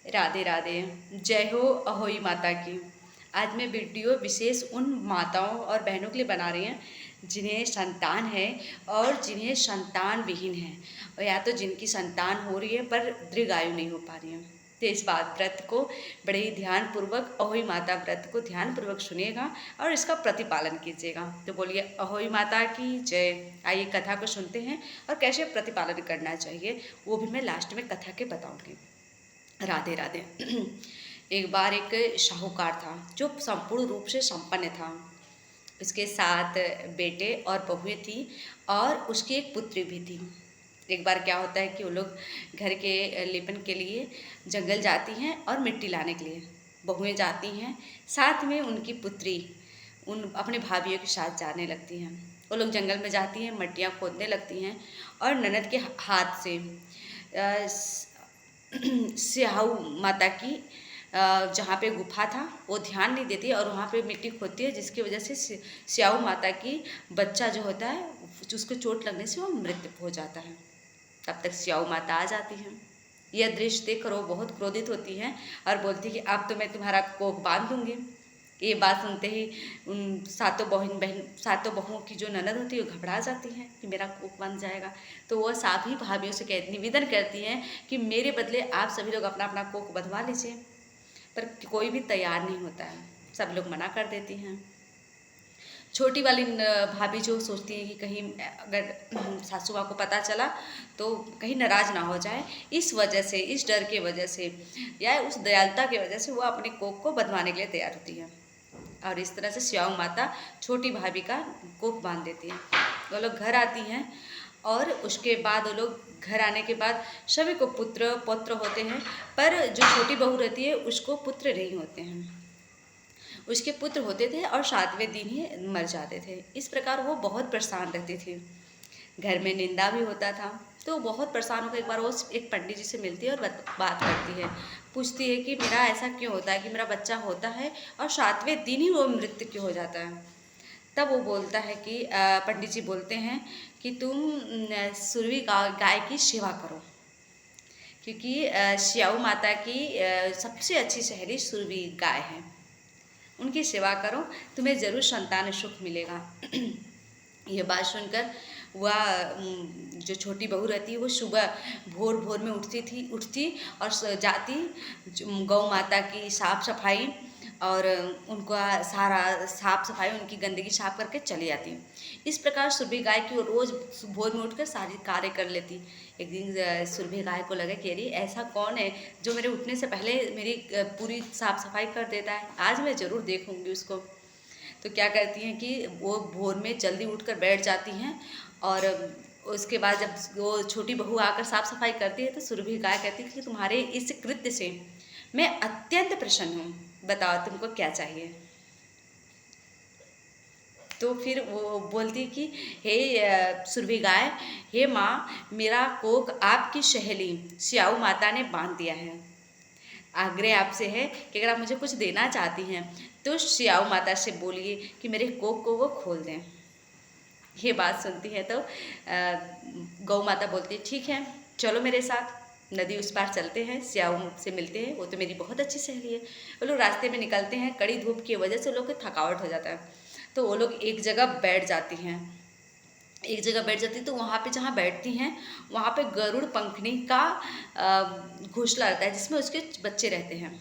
राधे राधे। जय हो अहोई माता की। आज मैं वीडियो विशेष उन माताओं और बहनों के लिए बना रही हैं जिन्हें संतान है और जिन्हें संतान विहीन है, और या तो जिनकी संतान हो रही है पर दीर्घायु नहीं हो पा रही है। तो इस बात व्रत को बड़े ही ध्यानपूर्वक, अहोई माता व्रत को ध्यानपूर्वक सुनिएगा और इसका प्रतिपालन कीजिएगा। तो बोलिए अहोई माता की जय। आइए कथा को सुनते हैं और कैसे प्रतिपालन करना चाहिए वो भी मैं लास्ट में कथा के बताऊंगी। राधे राधे। एक बार एक साहूकार था जो संपूर्ण रूप से संपन्न था। उसके 7 बेटे और बहुएं थी और उसकी एक पुत्री भी थी। एक बार क्या होता है कि वो लोग घर के लेपन के लिए जंगल जाती हैं और मिट्टी लाने के लिए बहुएं जाती हैं, साथ में उनकी पुत्री उन अपने भाभीयों के साथ जाने लगती हैं। वो लोग जंगल में जाती हैं, मट्टियाँ खोदने लगती हैं और ननद के हाथ से स्याऊ माता की जहाँ पे गुफा था वो ध्यान नहीं देती और वहाँ पे मिट्टी खोदती है, जिसकी वजह से स्याऊ माता की बच्चा जो होता है उसको चोट लगने से वो मृत्यु हो जाता है। तब तक स्याऊ माता आ जाती है। यह दृश्य देखकर वो बहुत क्रोधित होती हैं और बोलती है कि अब तो मैं तुम्हारा कोख बांध दूंगी। ये बात सुनते ही उन सातों बहुओं की जो ननद होती है वो घबरा जाती हैं कि मेरा कोख बंध जाएगा। तो वह सभी भाभियों से निवेदन करती हैं कि मेरे बदले आप सभी लोग अपना अपना कोख बंधवा लीजिए, पर कोई भी तैयार नहीं होता है, सब लोग मना कर देती हैं। छोटी वाली भाभी जो सोचती है कि कहीं अगर सासू माँ को पता चला तो कहीं नाराज़ ना हो जाए, इस वजह से, इस डर के वजह से या उस दयालुता की वजह से वो अपने कोख को बंधवाने के लिए तैयार होती है। और इस तरह से स्याऊ माता छोटी भाभी का कोख बांध देती है। वो लोग घर आती हैं और उसके बाद वो लोग घर आने के बाद सभी को पुत्र पौत्र होते हैं, पर जो छोटी बहू रहती है उसको पुत्र नहीं होते हैं। उसके पुत्र होते थे और 7वें दिन ही मर जाते थे। इस प्रकार वो बहुत परेशान रहती थी। घर में निंदा भी होता था, तो बहुत परेशान होकर एक बार वो एक पंडित जी से मिलती है और बात करती है। पूछती है कि मेरा ऐसा क्यों होता है कि मेरा बच्चा होता है और 7वें दिन ही वो मृत्यु क्यों हो जाता है। तब वो बोलता है कि पंडित जी बोलते हैं कि तुम सुरवी गाय की सेवा करो, क्योंकि स्याऊ माता की सबसे अच्छी सहेली सुरवी गाय है। उनकी सेवा करो, तुम्हें ज़रूर संतान सुख मिलेगा। ये बात सुनकर वह जो छोटी बहू रहती है वो सुबह भोर भोर में उठती और जाती गौ माता की साफ़ सफाई और उनका सारा साफ़ सफाई, उनकी गंदगी साफ करके चली आती। इस प्रकार सुरभि गाय की वो रोज़ भोर में उठकर सारी कार्य कर लेती। एक दिन सुरभि गाय को लगा कि अरे ऐसा कौन है जो मेरे उठने से पहले मेरी पूरी साफ़ सफाई कर देता है, आज मैं ज़रूर देखूँगी उसको। तो क्या करती हैं कि वो भोर में जल्दी उठकर बैठ जाती हैं और उसके बाद जब वो छोटी बहू आकर साफ़ सफाई करती है तो सुरभि गाय कहती है कि तुम्हारे इस कृत्य से मैं अत्यंत प्रसन्न हूँ, बताओ तुमको क्या चाहिए। तो फिर वो बोलती कि हे सुरभि गाय, हे माँ, मेरा कोख आपकी सहेली स्याऊ माता ने बांध दिया है। आग्रह आपसे है कि अगर आप मुझे कुछ देना चाहती हैं तो स्याऊ माता से बोलिए कि मेरे कोख को वो खोल दें। ये बात सुनती है तो गौ माता बोलती है ठीक है, चलो मेरे साथ नदी उस पार चलते हैं, स्याऊ से मिलते हैं, वो तो मेरी बहुत अच्छी सहेली है। वो लोग रास्ते में निकलते हैं, कड़ी धूप की वजह से लोग को थकावट हो जाता है, तो वो लोग एक जगह बैठ जाती हैं। तो वहाँ पे जहाँ बैठती हैं वहाँ पे गरुड़ पंखनी का घोंसला रहता है जिसमें उसके बच्चे रहते हैं।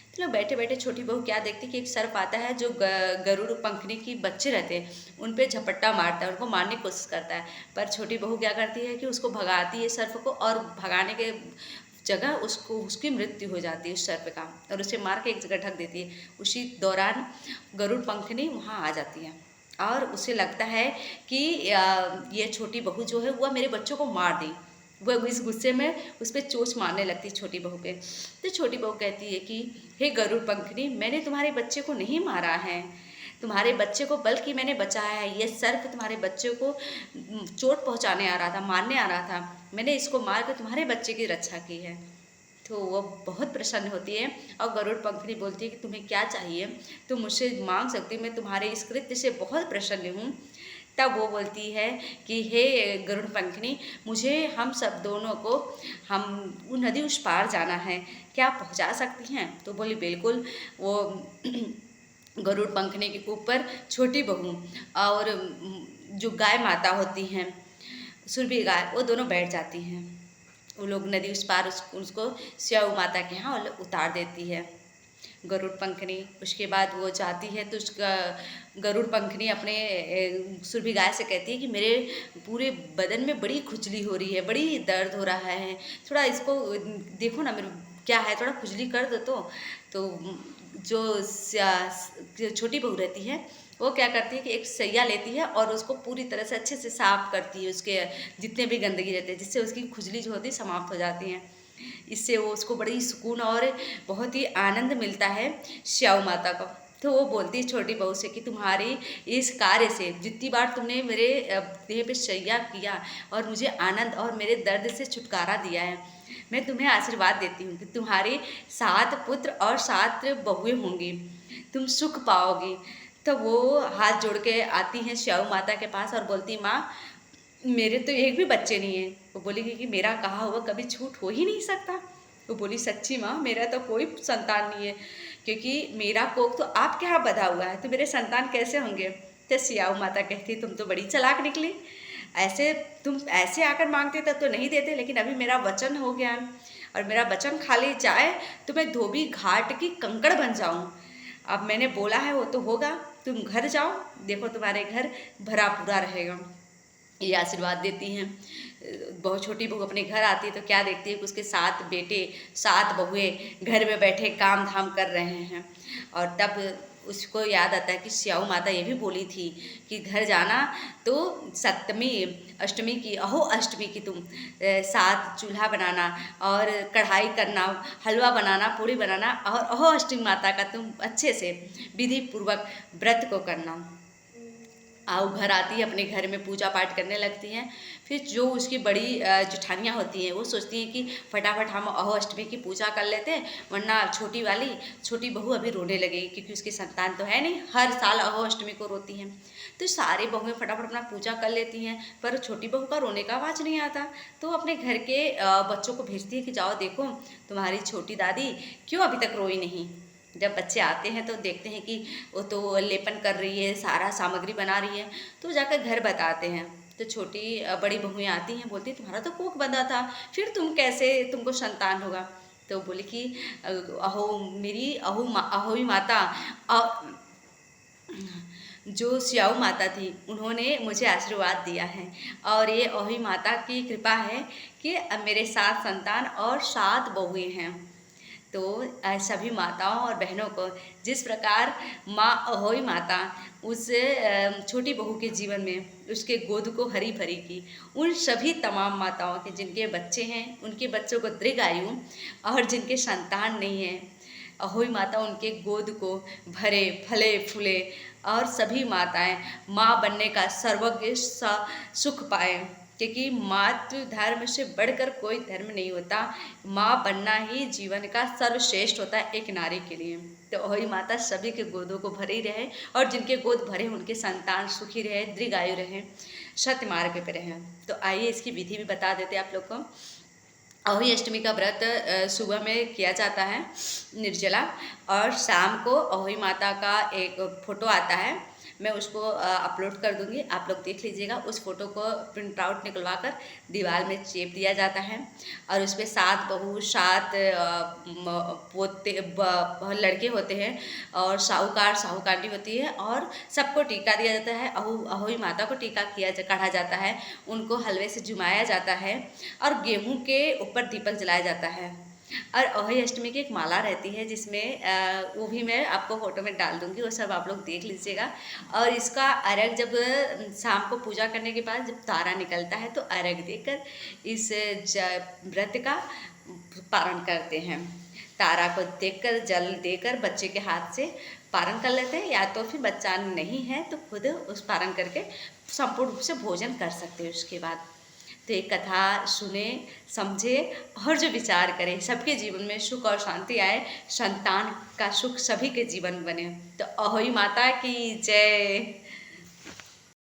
तो लोग बैठे बैठे छोटी बहू क्या देखती कि एक सर्प आता है जो गरुड़ पंखनी की बच्चे रहते हैं उन पे झपट्टा मारता है, उनको मारने की कोशिश करता है। पर छोटी बहू क्या करती है कि उसको भगाती है सर्प को, और भगाने के जगह उसकी मृत्यु हो जाती है उस सर्प का, और उसे मार के एक जगह ढक देती है। उसी दौरान गरुड़ पंखनी वहाँ आ जाती है और उसे लगता है कि ये छोटी बहू जो है वह मेरे बच्चों को मार दी। वह इस गुस्से में उस पर चोंच मारने लगती है छोटी बहू पे। तो छोटी बहू कहती है कि हे गरुड़ पंखनी, मैंने तुम्हारे बच्चे को नहीं मारा है, तुम्हारे बच्चे को बल्कि मैंने बचाया है। ये सर्प तुम्हारे बच्चे को चोट पहुंचाने आ रहा था, मारने आ रहा था, मैंने इसको मार कर तुम्हारे बच्चे की रक्षा की है। तो वो बहुत प्रसन्न होती है और गरुड़ पंखनी बोलती है कि तुम्हें क्या चाहिए, तुम मुझसे मांग सकती हो, मैं तुम्हारे इस कृत्य से बहुत प्रसन्न हूँ। तब वो बोलती है कि हे गरुड़ पंखनी, मुझे हम सब दोनों को वो नदी उस पार जाना है, क्या आप पहुँचा सकती हैं? तो बोली बिल्कुल। वो गरुड़ पंखनी के ऊपर छोटी बहू और जो गाय माता होती हैं, सुरभि गाय, वो दोनों बैठ जाती हैं। वो लोग नदी उस पार उसको स्याऊ माता के यहाँ उतार देती है गरुड़ पंखनी। उसके बाद वो जाती है तो उसका गरुड़ पंखनी अपने सुरभि गाय से कहती है कि मेरे पूरे बदन में बड़ी खुजली हो रही है, बड़ी दर्द हो रहा है, थोड़ा इसको देखो ना, मेरे क्या है, थोड़ा खुजली कर दो। तो जो छोटी बहू रहती है वो क्या करती है कि एक सैया लेती है और उसको पूरी तरह से अच्छे से साफ करती है, उसके जितने भी गंदगी रहते हैं, जिससे उसकी खुजली जो होती है समाप्त हो जाती हैं। इससे वो उसको बड़ी सुकून और बहुत ही आनंद मिलता है स्याऊ माता को। तो वो बोलती है छोटी बहू से कि तुम्हारी इस कार्य से, जितनी बार तुमने मेरे देह पे शैया किया और मुझे आनंद और मेरे दर्द से छुटकारा दिया है, मैं तुम्हें आशीर्वाद देती हूँ कि तुम्हारे 7 पुत्र और 7 बहुएं होंगी, तुम सुख पाओगी। तो वो हाथ जोड़ के आती हैं स्याऊ माता के पास और बोलती, माँ मेरे तो एक भी बच्चे नहीं है। वो बोली कि मेरा कहा हुआ कभी झूठ हो ही नहीं सकता। वो बोली सच्ची माँ, मेरा तो कोई संतान नहीं है, क्योंकि मेरा कोख तो आपके यहाँ बंधा हुआ है, तो मेरे संतान कैसे होंगे? तो स्याऊ माता कहती, तुम तो बड़ी चालाक निकली, तुम ऐसे आकर मांगते तब तो नहीं देते, लेकिन अभी मेरा वचन हो गया है और मेरा वचन खाली जाए तो मैं धोबी घाट की कंकड़ बन जाऊं। अब मैंने बोला है वो तो होगा, तुम घर जाओ, देखो तुम्हारे घर भरा पूरा रहेगा। ये आशीर्वाद देती हैं। बहुत छोटी बहू अपने घर आती है तो क्या देखती है कि उसके 7 बेटे 7 बहुएं घर में बैठे काम धाम कर रहे हैं। और तब उसको याद आता है कि स्याऊ माता ये भी बोली थी कि घर जाना तो सप्तमी अष्टमी की, अहो अष्टमी की तुम 7 चूल्हा बनाना और कढ़ाई करना, हलवा बनाना, पूड़ी बनाना, और अहो अष्टमी माता का तुम अच्छे से विधि पूर्वक व्रत को करना। आओ घर आती है, अपने घर में पूजा पाठ करने लगती हैं। फिर जो उसकी बड़ी जेठानियाँ होती हैं वो सोचती हैं कि फटाफट हम अहो अष्टमी की पूजा कर लेते हैं, वरना छोटी बहू अभी रोने लगेगी, क्योंकि उसकी संतान तो है नहीं, हर साल अहो अष्टमी को रोती हैं। तो सारी बहुएं फटाफट अपना पूजा कर लेती हैं, पर छोटी बहू का रोने का आवाज़ नहीं आता। तो अपने घर के बच्चों को भेजती है कि जाओ देखो तुम्हारी छोटी दादी क्यों अभी तक रोई नहीं। जब बच्चे आते हैं तो देखते हैं कि वो तो लेपन कर रही है, सारा सामग्री बना रही है, तो जाकर घर बताते हैं। तो बड़ी बहुएं आती हैं, बोलती तुम्हारा तो कोख बंधा था, फिर तुमको संतान होगा? तो बोले कि अहोई माता जो स्याऊ माता थी उन्होंने मुझे आशीर्वाद दिया है, और ये अहोई माता की कृपा है कि अब मेरे 7 संतान और 7 बहुएं हैं। तो सभी माताओं और बहनों को जिस प्रकार माँ अहोई माता उस छोटी बहू के जीवन में उसके गोद को हरी भरी की, उन सभी तमाम माताओं के जिनके बच्चे हैं उनके बच्चों को दीर्घायु, और जिनके संतान नहीं है अहोई माता उनके गोद को भरे फले फूले, और सभी माताएं माँ बनने का सर्वज्ञ सुख पाए, क्योंकि मातृ धर्म से बढ़कर कोई धर्म नहीं होता। माँ बनना ही जीवन का सर्वश्रेष्ठ होता है एक नारी के लिए। तो अहोई माता सभी के गोदों को भरे रहे, और जिनके गोद भरे उनके संतान सुखी रहे, दीर्घायु रहे, सत्य मार्ग पे रहे। तो आइए इसकी विधि भी बता देते आप लोग को। अहोई अष्टमी का व्रत सुबह में किया जाता है निर्जला, और शाम को अहोई माता का एक फ़ोटो आता है, मैं उसको अपलोड कर दूंगी, आप लोग देख लीजिएगा। उस फोटो को प्रिंट आउट निकलवा कर दीवार में चेप दिया जाता है, और उस पर 7 बहू 7 पोते लड़के होते हैं, और साहूकारनी होती है, और सबको टीका दिया जाता है। अहोई माता को टीका काढ़ा जाता है, उनको हलवे से जुमाया जाता है, और गेहूं के ऊपर दीपक जलाया जाता है। और अहोई अष्टमी की एक माला रहती है जिसमें वो भी मैं आपको फोटो में डाल दूंगी, वो सब आप लोग देख लीजिएगा। और इसका अर्घ जब शाम को पूजा करने के बाद जब तारा निकलता है तो अर्घ देकर इस व्रत का पारण करते हैं। तारा को देखकर जल देकर बच्चे के हाथ से पारण कर लेते हैं, या तो फिर बच्चा नहीं है तो खुद उस पारण करके संपूर्ण रूप से भोजन कर सकते हैं उसके बाद। तो एक कथा सुने, समझे, और जो विचार करें, सबके जीवन में सुख और शांति आए, संतान का सुख सभी के जीवन बने। तो अहोई माता की जय।